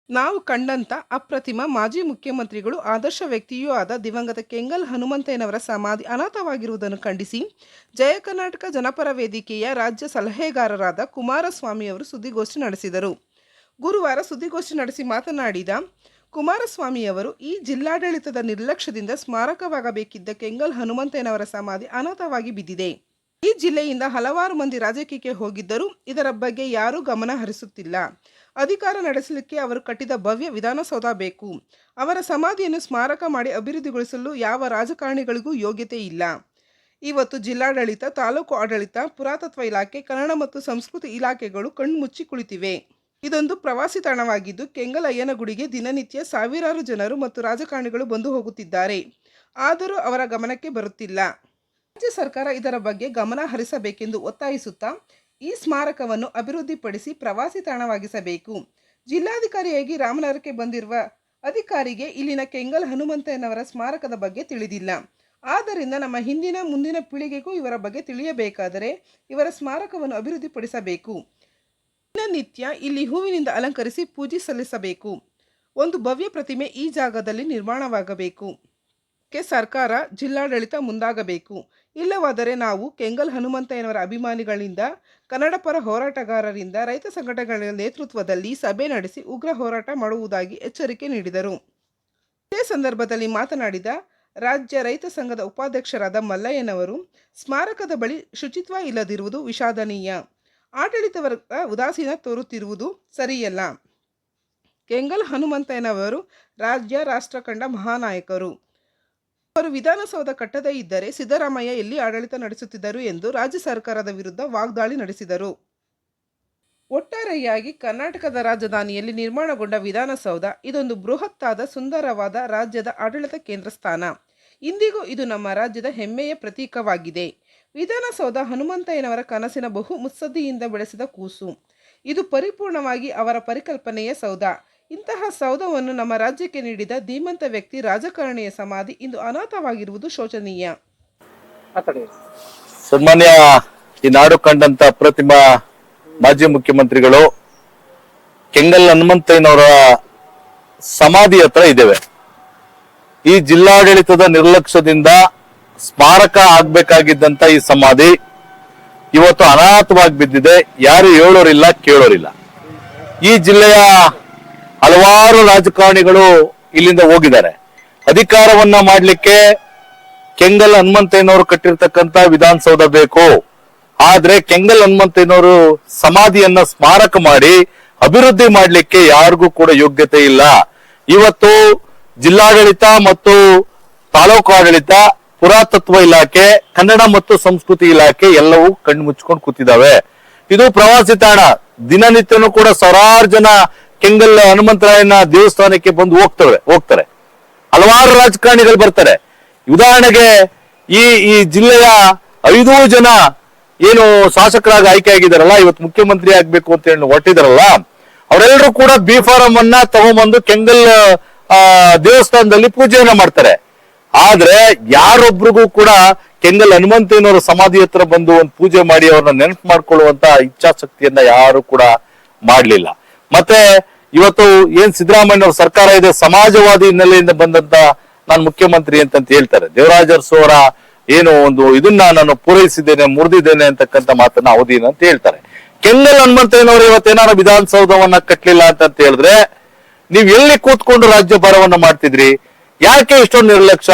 ನಾವು ಕಂಡಂಥ ಅಪ್ರತಿಮ ಮಾಜಿ ಮುಖ್ಯಮಂತ್ರಿಗಳು ಆದರ್ಶ ವ್ಯಕ್ತಿಯೂ ಆದ ದಿವಂಗತ ಕೆಂಗಲ್ ಹನುಮಂತಯ್ಯನವರ ಸಮಾಧಿ ಅನಾಥವಾಗಿರುವುದನ್ನು ಖಂಡಿಸಿ ಜಯ ಕರ್ನಾಟಕ ಜನಪರ ವೇದಿಕೆಯ ರಾಜ್ಯ ಸಲಹೆಗಾರರಾದ ಕುಮಾರಸ್ವಾಮಿಯವರು ಸುದ್ದಿಗೋಷ್ಠಿ ನಡೆಸಿದರು. ಗುರುವಾರ ಸುದ್ದಿಗೋಷ್ಠಿ ನಡೆಸಿ ಮಾತನಾಡಿದ ಕುಮಾರಸ್ವಾಮಿಯವರು, ಈ ಜಿಲ್ಲಾಡಳಿತದ ನಿರ್ಲಕ್ಷ್ಯದಿಂದ ಸ್ಮಾರಕವಾಗಬೇಕಿದ್ದ ಕೆಂಗಲ್ ಹನುಮಂತಯ್ಯನವರ ಸಮಾಧಿ ಅನಾಥವಾಗಿ ಬಿದ್ದಿದೆ. ಈ ಜಿಲ್ಲೆಯಿಂದ ಹಲವಾರು ಮಂದಿ ರಾಜಕೀಯಕ್ಕೆ ಹೋಗಿದ್ದರೂ ಇದರ ಬಗ್ಗೆ ಯಾರೂ ಗಮನ ಹರಿಸುತ್ತಿಲ್ಲ. ಅಧಿಕಾರ ನಡೆಸಲಿಕ್ಕೆ ಅವರು ಕಟ್ಟಿದ ಭವ್ಯ ವಿಧಾನಸೌಧ ಬೇಕು. ಅವರ ಸಮಾಧಿಯನ್ನು ಸ್ಮಾರಕ ಮಾಡಿ ಅಭಿವೃದ್ಧಿಗೊಳಿಸಲು ಯಾವ ರಾಜಕಾರಣಿಗಳಿಗೂ ಯೋಗ್ಯತೆ ಇಲ್ಲ. ಇವತ್ತು ಜಿಲ್ಲಾಡಳಿತ, ತಾಲೂಕು ಆಡಳಿತ, ಪುರಾತತ್ವ ಇಲಾಖೆ, ಕನ್ನಡ ಮತ್ತು ಸಂಸ್ಕೃತಿ ಇಲಾಖೆಗಳು ಕಣ್ಮುಚ್ಚಿ ಕುಳಿತಿವೆ. ಇದೊಂದು ಪ್ರವಾಸಿ ತಾಣವಾಗಿದ್ದು ಕೆಂಗಲ್ ಅಯ್ಯನಗುಡಿಗೆ ದಿನನಿತ್ಯ ಸಾವಿರಾರು ಜನರು ಮತ್ತು ರಾಜಕಾರಣಿಗಳು ಬಂದು ಹೋಗುತ್ತಿದ್ದಾರೆ. ಆದರೂ ಅವರ ಗಮನಕ್ಕೆ ಬರುತ್ತಿಲ್ಲ. ರಾಜ್ಯ ಸರ್ಕಾರ ಇದರ ಬಗ್ಗೆ ಗಮನ ಹರಿಸಬೇಕೆಂದು ಒತ್ತಾಯಿಸುತ್ತಾ ಈ ಸ್ಮಾರಕವನ್ನು ಅಭಿವೃದ್ಧಿಪಡಿಸಿ ಪ್ರವಾಸಿ ತಾಣವಾಗಿಸಬೇಕು. ಜಿಲ್ಲಾಧಿಕಾರಿಯಾಗಿ ರಾಮನಗರಕ್ಕೆ ಬಂದಿರುವ ಅಧಿಕಾರಿಗೆ ಇಲ್ಲಿನ ಕೆಂಗಲ್ ಹನುಮಂತಯ್ಯನವರ ಸ್ಮಾರಕದ ಬಗ್ಗೆ ತಿಳಿದಿಲ್ಲ. ಆದ್ದರಿಂದ ನಮ್ಮ ಹಿಂದಿನ ಮುಂದಿನ ಪೀಳಿಗೆಗೂ ಇವರ ಬಗ್ಗೆ ತಿಳಿಯಬೇಕಾದರೆ ಇವರ ಸ್ಮಾರಕವನ್ನು ಅಭಿವೃದ್ಧಿಪಡಿಸಬೇಕು. ದಿನನಿತ್ಯ ಇಲ್ಲಿ ಹೂವಿನಿಂದ ಅಲಂಕರಿಸಿ ಪೂಜೆ ಸಲ್ಲಿಸಬೇಕು. ಒಂದು ಭವ್ಯ ಪ್ರತಿಮೆ ಈ ಜಾಗದಲ್ಲಿ ನಿರ್ಮಾಣವಾಗಬೇಕು. ಸರ್ಕಾರ, ಜಿಲ್ಲಾಡಳಿತ ಮುಂದಾಗಬೇಕು. ಇಲ್ಲವಾದರೆ ನಾವು ಕೆಂಗಲ್ ಹನುಮಂತಯ್ಯನವರ ಅಭಿಮಾನಿಗಳಿಂದ, ಕನ್ನಡ ಪರ ಹೋರಾಟಗಾರರಿಂದ, ರೈತ ಸಂಘಟನೆಗಳ ನೇತೃತ್ವದಲ್ಲಿ ಸಭೆ ನಡೆಸಿ ಉಗ್ರ ಹೋರಾಟ ಮಾಡುವುದಾಗಿ ಎಚ್ಚರಿಕೆ ನೀಡಿದರು. ಇದೇ ಸಂದರ್ಭದಲ್ಲಿ ಮಾತನಾಡಿದ ರಾಜ್ಯ ರೈತ ಸಂಘದ ಉಪಾಧ್ಯಕ್ಷರಾದ ಮಲ್ಲಯ್ಯನವರು, ಸ್ಮಾರಕದ ಬಳಿ ಶುಚಿತ್ವ ಇಲ್ಲದಿರುವುದು ವಿಷಾದನೀಯ. ಆಡಳಿತ ವರ್ಗ ಉದಾಸೀನ ತೋರುತ್ತಿರುವುದು ಸರಿಯಲ್ಲ. ಕೆಂಗಲ್ ಹನುಮಂತಯ್ಯನವರು ರಾಜ್ಯ ರಾಷ್ಟ್ರ ಕಂಡ ಮಹಾನಾಯಕರು. ಅವರು ವಿಧಾನಸೌಧ ಕಟ್ಟದೇ ಇದ್ದರೆ ಸಿದ್ದರಾಮಯ್ಯ ಎಲ್ಲಿ ಆಡಳಿತ ನಡೆಸುತ್ತಿದ್ದರು ಎಂದು ರಾಜ್ಯ ಸರ್ಕಾರದ ವಿರುದ್ಧ ವಾಗ್ದಾಳಿ ನಡೆಸಿದರು. ಒಟ್ಟಾರೆಯಾಗಿ ಕರ್ನಾಟಕದ ರಾಜಧಾನಿಯಲ್ಲಿ ನಿರ್ಮಾಣಗೊಂಡ ವಿಧಾನಸೌಧ ಇದೊಂದು ಬೃಹತ್ತಾದ, ಸುಂದರವಾದ ರಾಜ್ಯದ ಆಡಳಿತ ಕೇಂದ್ರ ಸ್ಥಾನ. ಇಂದಿಗೂ ಇದು ನಮ್ಮ ರಾಜ್ಯದ ಹೆಮ್ಮೆಯ ಪ್ರತೀಕವಾಗಿದೆ. ವಿಧಾನಸೌಧ ಹನುಮಂತಯ್ಯನವರ ಕನಸಿನ ಬಹು ಮುತ್ಸದ್ದಿಯಿಂದ ಬೆಳೆಸಿದ ಕೂಸು. ಇದು ಪರಿಪೂರ್ಣವಾಗಿ ಅವರ ಪರಿಕಲ್ಪನೆಯ ಸೌಧ. ಇಂತಹ ಸೌಧವನ್ನು ನಮ್ಮ ರಾಜ್ಯಕ್ಕೆ ನೀಡಿದ ಧೀಮಂತ ವ್ಯಕ್ತಿ, ರಾಜಕಾರಣಿಯ ಸಮಾಧಿ ಇಂದು ಅನಾಥವಾಗಿರುವುದು ಶೋಚನೀಯ. ಸನ್ಮಾನ್ಯ ಈ ನಾಡು ಕಂಡಂತ ಅಪ್ರತಿಮ ಮಾಜಿ ಮುಖ್ಯಮಂತ್ರಿಗಳು ಕೆಂಗಲ್ ಹನುಮಂತಯ್ಯನವರ ಸಮಾಧಿ ಹತ್ರ ಇದ್ದೇವೆ. ಈ ಜಿಲ್ಲಾಡಳಿತದ ನಿರ್ಲಕ್ಷ್ಯದಿಂದ ಸ್ಮಾರಕ ಆಗ್ಬೇಕಾಗಿದ್ದಂತ ಈ ಸಮಾಧಿ ಇವತ್ತು ಅನಾಥವಾಗಿ ಬಿದ್ದಿದೆ. ಯಾರು ಹೇಳೋರಿಲ್ಲ, ಕೇಳೋರಿಲ್ಲ. ಈ ಜಿಲ್ಲೆಯ ಹಲವಾರು ರಾಜಕಾರಣಿಗಳು ಇಲ್ಲಿಂದ ಹೋಗಿದ್ದಾರೆ. ಅಧಿಕಾರವನ್ನ ಮಾಡ್ಲಿಕ್ಕೆ ಕೆಂಗಲ್ ಹನುಮಂತಯ್ಯನವರು ಕಟ್ಟಿರ್ತಕ್ಕಂತ ವಿಧಾನಸೌಧ ಬೇಕು. ಆದ್ರೆ ಕೆಂಗಲ್ ಹನುಮಂತಯ್ಯನವರು ಸಮಾಧಿಯನ್ನ ಸ್ಮಾರಕ ಮಾಡಿ ಅಭಿವೃದ್ಧಿ ಮಾಡ್ಲಿಕ್ಕೆ ಯಾರಿಗೂ ಕೂಡ ಯೋಗ್ಯತೆ ಇಲ್ಲ. ಇವತ್ತು ಜಿಲ್ಲಾಡಳಿತ ಮತ್ತು ತಾಲೂಕು ಆಡಳಿತ, ಪುರಾತತ್ವ ಇಲಾಖೆ, ಕನ್ನಡ ಮತ್ತು ಸಂಸ್ಕೃತಿ ಇಲಾಖೆ ಎಲ್ಲವೂ ಕಣ್ಣು ಮುಚ್ಕೊಂಡು ಕೂತಿದ್ದಾವೆ. ಇದು ಪ್ರವಾಸಿ ತಾಣ. ದಿನನಿತ್ಯನೂ ಕೂಡ ಸಾವಿರಾರು ಜನ ಕೆಂಗಲ್ ಹನುಮಂತರಾಯನ ದೇವಸ್ಥಾನಕ್ಕೆ ಬಂದು ಹೋಗ್ತಾರೆ. ಹಲವಾರು ರಾಜಕಾರಣಿಗಳು ಬರ್ತಾರೆ. ಉದಾಹರಣೆಗೆ ಈ ಜಿಲ್ಲೆಯ 5 ಜನ ಏನು ಶಾಸಕರಾಗಿ ಆಯ್ಕೆ ಆಗಿದಾರಲ್ಲ, ಇವತ್ತು ಮುಖ್ಯಮಂತ್ರಿ ಆಗ್ಬೇಕು ಅಂತ ಹೇಳಿ ಹೊರಟಿದಾರಲ್ಲ, ಅವರೆಲ್ಲರೂ ಕೂಡ ಬಿ ಫಾರಂ ಅನ್ನ ತಗೊಂಡ್ಬಂದು ಕೆಂಗಲ್ ದೇವಸ್ಥಾನದಲ್ಲಿ ಪೂಜೆಯನ್ನ ಮಾಡ್ತಾರೆ. ಆದ್ರೆ ಯಾರೊಬ್ರಿಗೂ ಕೂಡ ಕೆಂಗಲ್ ಹನುಮಂತಯ್ಯನವರ ಸಮಾಧಿ ಹತ್ರ ಬಂದು ಒಂದು ಪೂಜೆ ಮಾಡಿ ಅವ್ರನ್ನ ನೆನಪು ಮಾಡ್ಕೊಳ್ಳುವಂತ ಇಚ್ಛಾಶಕ್ತಿಯನ್ನ ಯಾರು ಕೂಡ ಮಾಡ್ಲಿಲ್ಲ. ಮತ್ತೆ ಇವತ್ತು ಏನ್ ಸಿದ್ದರಾಮಯ್ಯನವ್ರ ಸರ್ಕಾರ ಇದೆ, ಸಮಾಜವಾದಿ ಹಿನ್ನೆಲೆಯಿಂದ ಬಂದಂತ ನಾನು ಮುಖ್ಯಮಂತ್ರಿ ಅಂತ ಹೇಳ್ತಾರೆ. ದೇವರಾಜ ಅರಸು ಅವರ ಏನು ಒಂದು ಇದನ್ನ ನಾನು ಪೂರೈಸಿದ್ದೇನೆ, ಮುರಿದಿದ್ದೇನೆ ಅಂತಕ್ಕಂಥ ಮಾತನ್ನ ಅವಧೀನ ಅಂತ ಹೇಳ್ತಾರೆ. ಕೆಂಗಲ್ ಹನುಮಂತಯ್ಯನವರು ಇವತ್ತೇನಾದ್ರು ವಿಧಾನಸೌಧವನ್ನ ಕಟ್ಟಲಿಲ್ಲ ಅಂತ ಹೇಳಿದ್ರೆ ನೀವ್ ಎಲ್ಲಿ ಕೂತ್ಕೊಂಡು ರಾಜ್ಯಭಾರವನ್ನ ಮಾಡ್ತಿದ್ರಿ? ಯಾಕೆ ಇಷ್ಟೊಂದು ನಿರ್ಲಕ್ಷ್ಯ?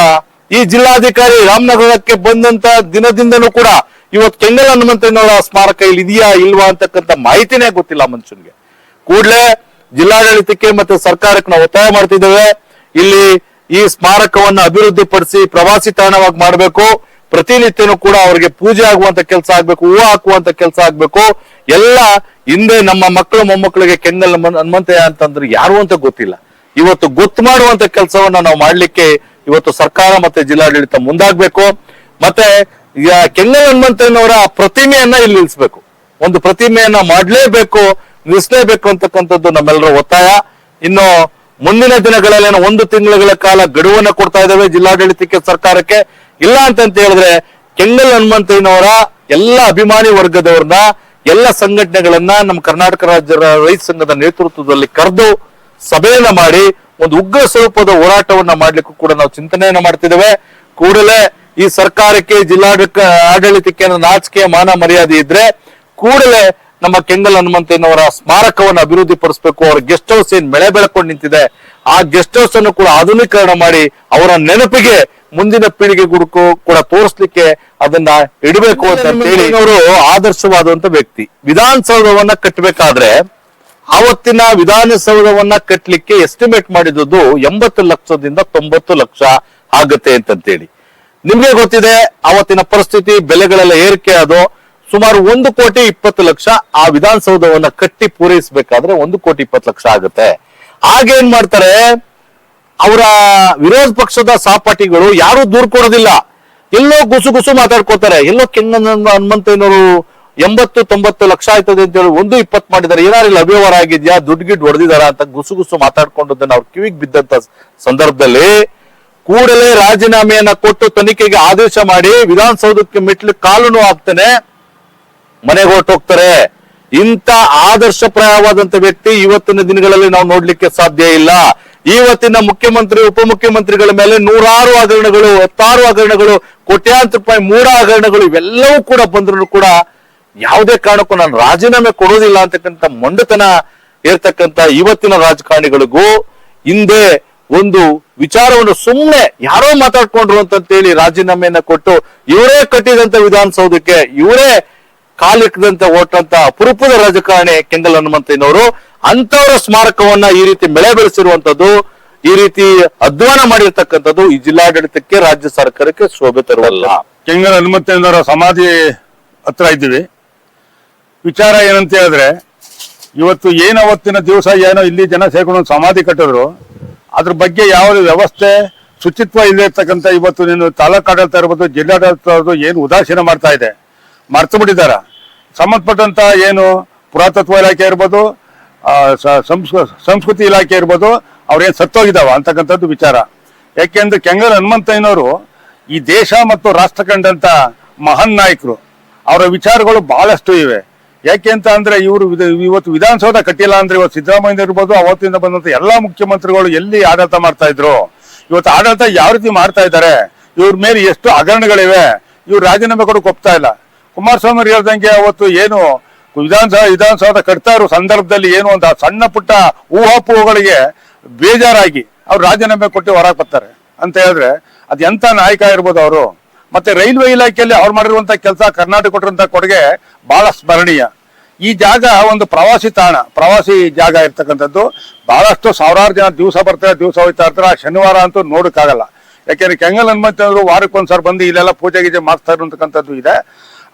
ಈ ಜಿಲ್ಲಾಧಿಕಾರಿ ರಾಮನಗರಕ್ಕೆ ಬಂದಂತ ದಿನದಿಂದನೂ ಕೂಡ ಇವತ್ತು ಕೆಂಗಲ್ ಹನುಮಂತಯ್ಯನವರ ಸ್ಮಾರಕ ಇಲ್ಲಿ ಇದೆಯಾ ಇಲ್ವಾ ಅಂತಕ್ಕಂಥ ಮಾಹಿತಿನೇ ಗೊತ್ತಿಲ್ಲ ಮನುಷ್ಯನ್ಗೆ. ಕೂಡಲೇ ಜಿಲ್ಲಾಡಳಿತಕ್ಕೆ ಮತ್ತೆ ಸರ್ಕಾರಕ್ಕೆ ನಾವು ಒತ್ತಾಯ ಮಾಡ್ತಿದ್ದೇವೆ. ಇಲ್ಲಿ ಈ ಸ್ಮಾರಕವನ್ನ ಅಭಿವೃದ್ಧಿ ಪಡಿಸಿ ಪ್ರವಾಸಿ ತಾಣವಾಗಿ ಮಾಡಬೇಕು. ಪ್ರತಿನಿತ್ಯನೂ ಕೂಡ ಅವರಿಗೆ ಪೂಜೆ ಆಗುವಂತ ಕೆಲಸ ಆಗ್ಬೇಕು, ಹೂವು ಹಾಕುವಂತ ಕೆಲಸ ಆಗ್ಬೇಕು. ಎಲ್ಲ ಹಿಂದೆ ನಮ್ಮ ಮಕ್ಕಳು ಮೊಮ್ಮಕ್ಕಳಿಗೆ ಕೆಂಗಲ್ ಹನುಮಂತಯ್ಯ ಅಂತಂದ್ರೆ ಯಾರು ಅಂತ ಗೊತ್ತಿಲ್ಲ. ಇವತ್ತು ಗೊತ್ತು ಮಾಡುವಂತ ಕೆಲಸವನ್ನ ನಾವು ಮಾಡ್ಲಿಕ್ಕೆ ಇವತ್ತು ಸರ್ಕಾರ ಮತ್ತೆ ಜಿಲ್ಲಾಡಳಿತ ಮುಂದಾಗ್ಬೇಕು. ಮತ್ತೆ ಕೆಂಗಲ್ ಹನುಮಂತಯ್ಯನವರ ಪ್ರತಿಮೆಯನ್ನ ಇಲ್ಲಿ ನಿಲ್ಲಿಸಬೇಕು. ಒಂದು ಪ್ರತಿಮೆಯನ್ನ ಮಾಡ್ಲೇಬೇಕು, ನಿಲ್ಲಿಸಲೇಬೇಕು ಅಂತಕ್ಕಂಥದ್ದು ನಮ್ಮೆಲ್ಲರ ಒತ್ತಾಯ. ಇನ್ನು ಮುಂದಿನ ದಿನಗಳಲ್ಲಿ 1 ತಿಂಗಳ ಕಾಲ ಗಡುವನ್ನ ಕೊಡ್ತಾ ಇದ್ದೇವೆ ಜಿಲ್ಲಾಡಳಿತಕ್ಕೆ, ಸರ್ಕಾರಕ್ಕೆ. ಇಲ್ಲ ಅಂತ ಹೇಳಿದ್ರೆ ಕೆಂಗಲ್ ಹನುಮಂತಯ್ಯನವರ ಎಲ್ಲ ಅಭಿಮಾನಿ ವರ್ಗದವ್ರನ್ನ, ಎಲ್ಲ ಸಂಘಟನೆಗಳನ್ನ ನಮ್ಮ ಕರ್ನಾಟಕ ರಾಜ್ಯ ರೈತ ಸಂಘದ ನೇತೃತ್ವದಲ್ಲಿ ಕರೆದು ಸಭೆಯನ್ನ ಮಾಡಿ ಒಂದು ಉಗ್ರ ಸ್ವರೂಪದ ಹೋರಾಟವನ್ನ ಮಾಡ್ಲಿಕ್ಕೂ ಕೂಡ ನಾವು ಚಿಂತನೆಯನ್ನ ಮಾಡ್ತಿದ್ದೇವೆ. ಕೂಡಲೇ ಈ ಸರ್ಕಾರಕ್ಕೆ ಆಡಳಿತಕ್ಕೆ ನಾಚಿಕೆ ಮಾನ ಮರ್ಯಾದೆ ಇದ್ರೆ ಕೂಡಲೇ ನಮ್ಮ ಕೆಂಗಲ್ ಹನುಮಂತಯ್ಯನವರ ಸ್ಮಾರಕವನ್ನು ಅಭಿವೃದ್ಧಿ ಪಡಿಸಬೇಕು. ಅವರ ಗೆಸ್ಟ್ ಹೌಸ್ ಏನ್ ಬೆಳೆ ಬೆಳ್ಕೊಂಡು ನಿಂತಿದೆ ಆ ಗೆಸ್ಟ್ ಹೌಸ್ ಅನ್ನು ಕೂಡ ಆಧುನೀಕರಣ ಮಾಡಿ ಅವರ ನೆನಪಿಗೆ ಮುಂದಿನ ಪೀಳಿಗೆಗೂ ಕೂಡ ತೋರಿಸ್ಲಿಕ್ಕೆ ಅದನ್ನ ಇಡಬೇಕು ಅಂತ ಹೇಳಿ ಅವರು ಆದರ್ಶವಾದಂತ ವ್ಯಕ್ತಿ. ವಿಧಾನಸೌಧವನ್ನ ಕಟ್ಟಬೇಕಾದ್ರೆ ಆವತ್ತಿನ ವಿಧಾನಸೌಧವನ್ನ ಕಟ್ಟಲಿಕ್ಕೆ ಎಸ್ಟಿಮೇಟ್ ಮಾಡಿದ್ದು 80 ಲಕ್ಷದಿಂದ 90 ಲಕ್ಷ ಆಗತ್ತೆ ಅಂತೇಳಿ. ನಿಮ್ಗೆ ಗೊತ್ತಿದೆ ಅವತ್ತಿನ ಪರಿಸ್ಥಿತಿ, ಬೆಲೆಗಳೆಲ್ಲ ಏರಿಕೆ ಅದು. ಸುಮಾರು 1,20,00,000 ಆ ವಿಧಾನಸೌಧವನ್ನ ಕಟ್ಟಿ ಪೂರೈಸಬೇಕಾದ್ರೆ 1,20,00,000 ಆಗುತ್ತೆ. ಆಗೇನ್ ಮಾಡ್ತಾರೆ ಅವರ ವಿರೋಧ ಪಕ್ಷದ ಸಹಪಾಠಿಗಳು ಯಾರು ದೂರ ಕೊಡೋದಿಲ್ಲ, ಎಲ್ಲೋ ಗುಸು ಮಾತಾಡ್ಕೋತಾರೆ. ಎಲ್ಲೋ ಕೆಂಗಲ್ ಹನುಮಂತಯ್ಯನವರು 80-90 ಲಕ್ಷ ಆಯ್ತದೆ ಅಂತ ಹೇಳಿ 1,20 ಮಾಡಿದ್ದಾರೆ, ಏನಾರಿಲ್ಲ ಅವ್ಯವಹಾರ ಆಗಿದ್ಯಾ, ದುಡ್ಡು ಗಿಡ್ ಹೊಡೆದಿದಾರ ಅಂತ ಗುಸು ಮಾತಾಡ್ಕೊಂಡದನ್ನ ಅವ್ರ ಕಿವಿಗೆ ಬಿದ್ದಂತ ಸಂದರ್ಭದಲ್ಲಿ ಕೂಡಲೇ ರಾಜೀನಾಮೆಯನ್ನ ಕೊಟ್ಟು ತನಿಖೆಗೆ ಆದೇಶ ಮಾಡಿ ವಿಧಾನಸೌಧಕ್ಕೆ ಮೆಟ್ಲು ಕಾಲುನು ಹಾಕ್ತಾನೆ, ಮನೆಗೆ ಹೊರಟೋಗ್ತಾರೆ. ಇಂಥ ಆದರ್ಶಪ್ರಾಯವಾದಂತ ವ್ಯಕ್ತಿ ಇವತ್ತಿನ ದಿನಗಳಲ್ಲಿ ನಾವು ನೋಡ್ಲಿಕ್ಕೆ ಸಾಧ್ಯ ಇಲ್ಲ. ಇವತ್ತಿನ ಮುಖ್ಯಮಂತ್ರಿ ಉಪಮುಖ್ಯಮಂತ್ರಿಗಳ ಮೇಲೆ 100 ಹಗರಣಗಳು, 10 ಹಗರಣಗಳು, ಕೋಟ್ಯಾಂತರ ರೂಪಾಯಿ ಮೂಢ ಹಗರಣಗಳು ಇವೆಲ್ಲವೂ ಕೂಡ ಬಂದ್ರು ಕೂಡ ಯಾವುದೇ ಕಾರಣಕ್ಕೂ ನಾನು ರಾಜೀನಾಮೆ ಕೊಡೋದಿಲ್ಲ ಅಂತಕ್ಕಂಥ ಮೊಂಡತನ ಇರ್ತಕ್ಕಂಥ ಇವತ್ತಿನ ರಾಜಕಾರಣಿಗಳಿಗೂ ಹಿಂದೆ ಒಂದು ವಿಚಾರವನ್ನು ಸುಮ್ಮನೆ ಯಾರೋ ಮಾತಾಡ್ಕೊಂಡ್ರು ಅಂತೇಳಿ ರಾಜೀನಾಮೆಯನ್ನ ಕೊಟ್ಟು ಇವರೇ ಕಟ್ಟಿದಂತ ವಿಧಾನಸೌಧಕ್ಕೆ ಇವರೇ ಕಾಲಿಕ್ಕದಂತೆ ಓಟಂತ ಅಪರೂಪದ ರಾಜಕಾರಣಿ ಕೆಂಗಲ್ ಹನುಮಂತಯ್ಯನವರು. ಅಂತವರ ಸ್ಮಾರಕವನ್ನ ಈ ರೀತಿ ಬೆಳೆ ಬೆಳೆಸಿರುವಂತದ್ದು, ಈ ರೀತಿ ಅಧ್ವಾನ ಮಾಡಿರ್ತಕ್ಕಂಥದ್ದು ಈ ಜಿಲ್ಲಾಡಳಿತಕ್ಕೆ ರಾಜ್ಯ ಸರ್ಕಾರಕ್ಕೆ ಶೋಭೆ ತರುವಲ್ಲ. ಕೆಂಗಲ್ ಹನುಮಂತಯ್ಯನವರ ಸಮಾಧಿ ಹತ್ರ ಇದ್ದೀವಿ. ವಿಚಾರ ಏನಂತ ಹೇಳಿದ್ರೆ, ಇವತ್ತು ಅವತ್ತಿನ ದಿವಸ ಏನೋ ಇಲ್ಲಿ ಜನ ಸೇರ್ಕೊಂಡು ಸಮಾಧಿ ಕಟ್ಟಿದ್ರು, ಅದ್ರ ಬಗ್ಗೆ ಯಾವ ವ್ಯವಸ್ಥೆ ಶುಚಿತ್ವ ಇಲ್ಲದೆ ಇರ್ತಕ್ಕಂಥ ಇವತ್ತು ನೀನು ತಾಲೂಕು ಆಡಳಿತ ಇರ್ಬೋದು, ಜಿಲ್ಲಾಡಳಿತ ಇರ್ಬೋದು, ಏನು ಉದಾಸೀನ ಮಾಡ್ತಾ ಇದೆ, ಮರ್ತು ಬಿಟ್ಟಿದಾರ. ಸಂಬಂಧಪಟ್ಟಂತ ಏನು ಪುರಾತತ್ವ ಇಲಾಖೆ ಇರ್ಬೋದು, ಸಂಸ್ಕೃತಿ ಇಲಾಖೆ ಇರ್ಬೋದು, ಅವ್ರೇನು ಸತ್ತೋಗಿದಾವ ಅಂತಕ್ಕಂಥದ್ದು ವಿಚಾರ. ಯಾಕೆಂದ್ರೆ ಕೆಂಗಲ್ ಹನುಮಂತಯ್ಯನವರು ಈ ದೇಶ ಮತ್ತು ರಾಷ್ಟ್ರ ಕಂಡಂತ ಮಹಾನ್ ನಾಯಕರು. ಅವರ ವಿಚಾರಗಳು ಬಹಳಷ್ಟು ಇವೆ. ಯಾಕೆ ಅಂತ ಅಂದ್ರೆ ಇವರು ಇವತ್ತು ವಿಧಾನಸೌಧ ಕಟ್ಟಿಲ್ಲ ಅಂದ್ರೆ ಇವತ್ತು ಸಿದ್ದರಾಮಯ್ಯ ಇರ್ಬೋದು, ಅವತ್ತಿಂದ ಬಂದಂತ ಎಲ್ಲಾ ಮುಖ್ಯಮಂತ್ರಿಗಳು ಎಲ್ಲಿ ಆಡಳಿತ ಮಾಡ್ತಾ ಇದ್ರು, ಇವತ್ತು ಆಡಳಿತ ಯಾವ ರೀತಿ ಮಾಡ್ತಾ ಇದ್ದಾರೆ, ಇವ್ರ ಮೇಲೆ ಎಷ್ಟು ಹಗರಣಗಳಿವೆ, ಇವ್ರು ರಾಜೀನಾಮೆ ಕೊಡಕ್ಕೆ ಒಪ್ತಾ ಇಲ್ಲ. ಕುಮಾರಸ್ವಾಮಿ ಹೇಳ್ದಂಗೆ ಅವತ್ತು ಏನು ವಿಧಾನಸೌಧ ಕಟ್ತಾ ಇರೋ ಸಂದರ್ಭದಲ್ಲಿ ಏನು ಒಂದು ಸಣ್ಣ ಪುಟ್ಟ ಊಹಾಪೋಹಗಳಿಗೆ ಬೇಜಾರಾಗಿ ಅವ್ರು ರಾಜೀನಾಮೆ ಕೊಟ್ಟು ಹೊರಗೆ ಬರ್ತಾರೆ ಅಂತ ಹೇಳಿದ್ರೆ ಅದ್ ಎಂತ ನಾಯಕ ಇರ್ಬೋದು ಅವರು. ಮತ್ತೆ ರೈಲ್ವೆ ಇಲಾಖೆಯಲ್ಲಿ ಅವ್ರು ಮಾಡಿರುವಂತ ಕೆಲಸ, ಕರ್ನಾಟಕ ಕೊಟ್ಟಿರುವಂತ ಕೊಡುಗೆ ಬಹಳ ಸ್ಮರಣೀಯ. ಈ ಜಾಗ ಒಂದು ಪ್ರವಾಸಿ ತಾಣ, ಪ್ರವಾಸಿ ಜಾಗ ಇರ್ತಕ್ಕಂಥದ್ದು. ಬಹಳಷ್ಟು ಸಾವಿರಾರು ಜನ ದಿವಸ ಬರ್ತಾರೆ, ದಿವಸ ಹೋಗ್ತಾ ಇರ್ತಾರೆ. ಶನಿವಾರ ಅಂತೂ ನೋಡಕ್ಕಾಗಲ್ಲ. ಯಾಕೆಂದ್ರೆ ಕೆಂಗಲ್ ಹನುಮಂತಯ್ಯನವರು ವಾರಕ್ಕೊಂದ್ಸರಿ ಬಂದು ಇಲ್ಲೆಲ್ಲ ಪೂಜೆ ಗೀಜೆ ಮಾಡ್ತಾ ಇರ್ತಕ್ಕಂಥದ್ದು ಇದೆ.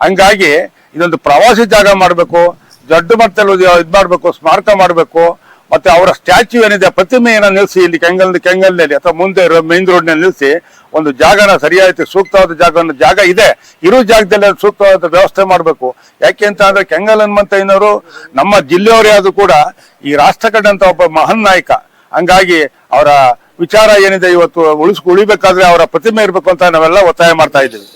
ಹಂಗಾಗಿ ಇದೊಂದು ಪ್ರವಾಸಿ ಜಾಗ ಮಾಡಬೇಕು, ದೊಡ್ಡ ಮಟ್ಟದಲ್ಲಿ ಇದು ಮಾಡಬೇಕು, ಸ್ಮಾರಕ ಮಾಡಬೇಕು. ಮತ್ತೆ ಅವರ ಸ್ಟ್ಯಾಚ್ಯೂ ಏನಿದೆ, ಪ್ರತಿಮೆಯನ್ನ ನಿಲ್ಲಿಸಿ ಇಲ್ಲಿ ಕೆಂಗಲ್ನಲ್ಲಿ ಅಥವಾ ಮುಂದೆ ಮೇನ್ ರೋಡ್ ನಲ್ಲಿ ನಿಲ್ಲಿಸಿ ಒಂದು ಜಾಗನ ಸರಿಯಾಗಿ ಸೂಕ್ತವಾದ ಜಾಗ ಇದೆ, ಇರೋ ಜಾಗದಲ್ಲಿ ಸೂಕ್ತವಾದ ವ್ಯವಸ್ಥೆ ಮಾಡಬೇಕು. ಯಾಕೆ ಅಂತ ಅಂದ್ರೆ ಕೆಂಗಲ್ ಹನುಮಂತಯ್ಯನವರು ನಮ್ಮ ಜಿಲ್ಲೆಯವರೇ ಆದ್ರೂ ಕೂಡ ಈ ರಾಷ್ಟ್ರ ಕಂಡಂತ ಒಬ್ಬ ಮಹಾನ್ ನಾಯಕ. ಹಂಗಾಗಿ ಅವರ ವಿಚಾರ ಏನಿದೆ ಇವತ್ತು ಉಳಿಬೇಕಾದ್ರೆ ಅವರ ಪ್ರತಿಮೆ ಇರಬೇಕು ಅಂತ ನಾವೆಲ್ಲ ಒತ್ತಾಯ ಮಾಡ್ತಾ ಇದ್ದೀವಿ.